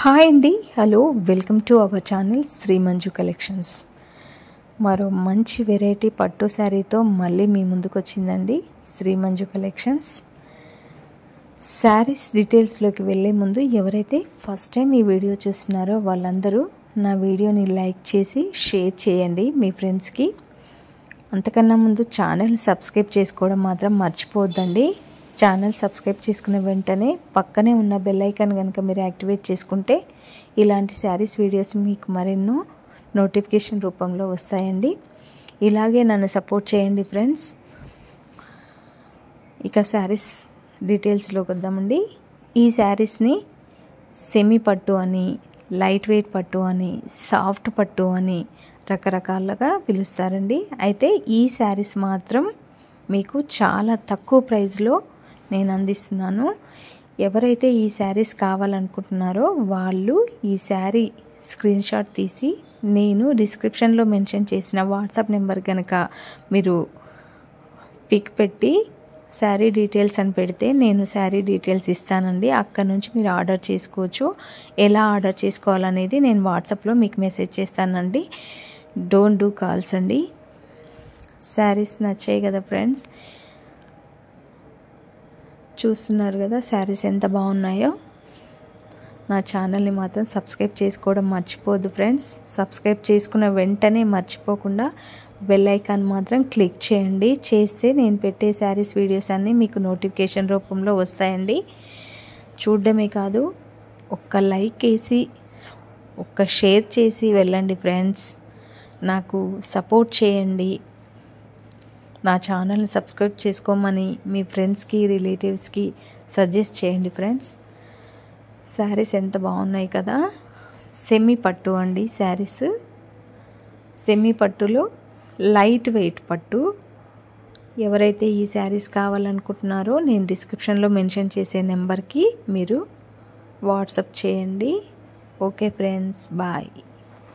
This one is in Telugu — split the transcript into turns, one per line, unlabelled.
హాయ్ అండి, hello, welcome to our channel Shri Manju collections. మరో మంచి వెరైటీ పట్టు శారీతో మళ్ళీ మీ ముందుకు వచ్చిందండి శ్రీ మంజు కలెక్షన్స్. శారీస్ డీటెయిల్స్లోకి వెళ్ళే ముందు ఎవరైతే ఫస్ట్ టైం ఈ వీడియో చూస్తున్నారో వాళ్ళందరూ నా వీడియోని లైక్ చేసి షేర్ చేయండి మీ ఫ్రెండ్స్కి. అంతకన్నా ముందు ఛానల్ సబ్స్క్రైబ్ చేసుకోవడం మాత్రం మర్చిపోవద్దండి. ఛానల్ సబ్స్క్రైబ్ చేసుకున్న వెంటనే పక్కనే ఉన్న బెల్ ఐకాన్ కనుక మీరు యాక్టివేట్ చేసుకుంటే ఇలాంటి శారీస్ వీడియోస్ మీకు మరెన్నో నోటిఫికేషన్ రూపంలో వస్తాయండి. ఇలాగే నన్ను సపోర్ట్ చేయండి ఫ్రెండ్స్. ఇక శారీస్ డీటెయిల్స్లోకి వద్దామండి. ఈ శారీస్ని సెమీ పట్టు అని, లైట్ వెయిట్ పట్టు అని, సాఫ్ట్ పట్టు అని రకరకాలుగా పిలుస్తారండి. అయితే ఈ శారీస్ మాత్రం మీకు చాలా తక్కువ ప్రైస్లో నేను అందిస్తున్నాను. ఎవరైతే ఈ శారీస్ కావాలనుకుంటున్నారో వాళ్ళు ఈ శారీ స్క్రీన్ షాట్ తీసి నేను డిస్క్రిప్షన్లో మెన్షన్ చేసిన వాట్సాప్ నెంబర్ కనుక మీరు పిక్ పెట్టి శారీ డీటెయిల్స్ అని పెడితే నేను శారీ డీటెయిల్స్ ఇస్తానండి. అక్కడ నుంచి మీరు ఆర్డర్ చేసుకోవచ్చు. ఎలా ఆర్డర్ చేసుకోవాలనేది నేను వాట్సాప్లో మీకు మెసేజ్ చేస్తానండి. డోంట్ డూ కాల్స్ అండి. శారీస్ నచ్చాయి కదా ఫ్రెండ్స్, చూస్తున్నారు కదా శారీస్ ఎంత బాగున్నాయో. నా ఛానల్ని మాత్రం సబ్స్క్రైబ్ చేసుకోవడం మర్చిపోద్దు ఫ్రెండ్స్. సబ్స్క్రైబ్ చేసుకున్న వెంటనే మర్చిపోకుండా బెల్ ఐకాన్ మాత్రం క్లిక్ చేయండి. చేస్తే నేను పెట్టే శారీస్ వీడియోస్ అన్నీ మీకు నోటిఫికేషన్ రూపంలో వస్తాయండి. చూడడమే కాదు, ఒక్క లైక్ వేసి ఒక్క షేర్ చేసి వెళ్ళండి ఫ్రెండ్స్. నాకు సపోర్ట్ చేయండి. నా ఛానల్ని సబ్స్క్రైబ్ చేసుకోమని మీ ఫ్రెండ్స్కి, రిలేటివ్స్కి సజెస్ట్ చేయండి ఫ్రెండ్స్. శారీస్ ఎంత బాగున్నాయి కదా. సెమీ పట్టు అండి శారీస్. సెమీ పట్టులో లైట్ వెయిట్ పట్టు. ఎవరైతే ఈ శారీస్ కావాలనుకుంటున్నారో నేను డిస్క్రిప్షన్లో మెన్షన్ చేసే నెంబర్కి మీరు వాట్సాప్ చేయండి. Okay friends, bye.